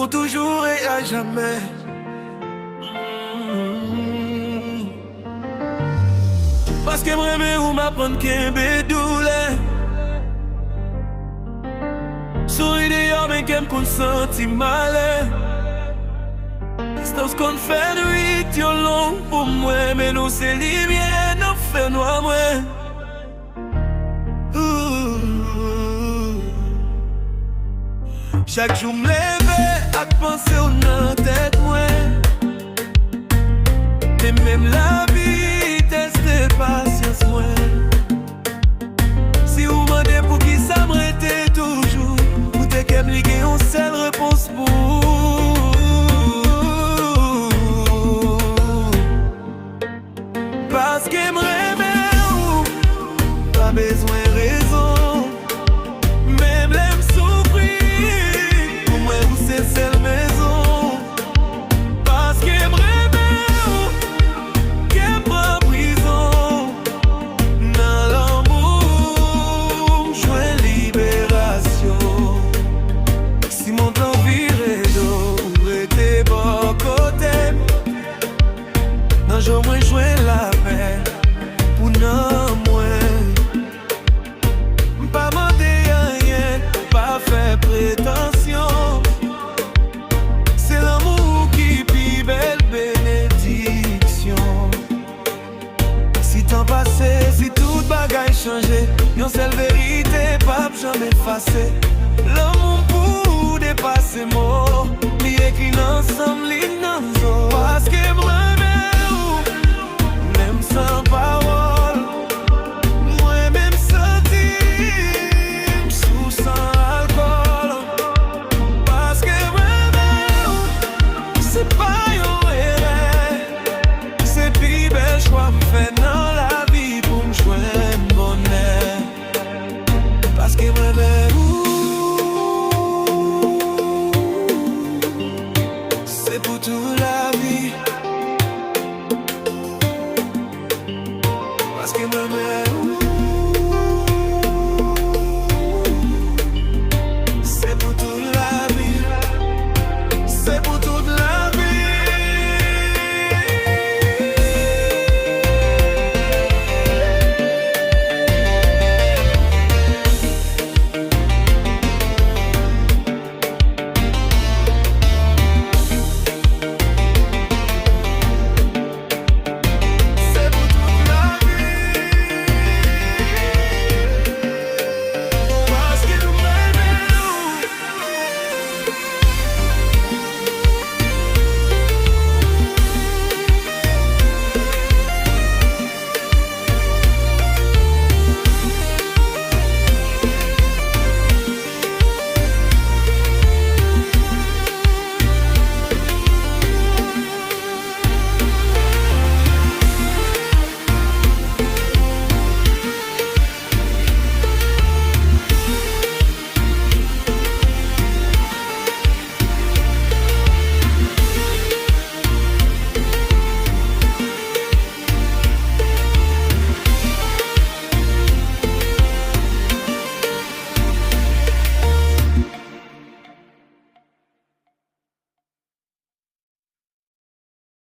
pour toujours et à jamais. Parce que moi mais ou m'apprendre qu'un bédoulé souris d'ailleurs mais qu'elle me consenti mal. Distance qu'on fait nuit yo long pour moi. Mais nous c'est lumière nous fait noir moi. Chaque jour me lève à penser au nan tête moi. Et même la vie teste patience moi. Si vous demandez pour qui ça m'arrête toujours, vous t'es qu'à me liguer une seule réponse pour. Parce que me remet pas besoin de raison. Même l'aime souffrir, pour moi c'est celle maison. Parce que me remet qu'elle prend prison. Dans l'amour, joint libération. Si mon temps virait d'eau, était bon côté. Non, je me joins la paix pour non moins. Pas demander rien, pas faire prétention. C'est l'amour qui vit belle bénédiction. Si temps passé, si toute bagaille changé, yon seule vérité, pas jamais effacé. L'amour pour dépasser mots, li écrit ensemble, li nan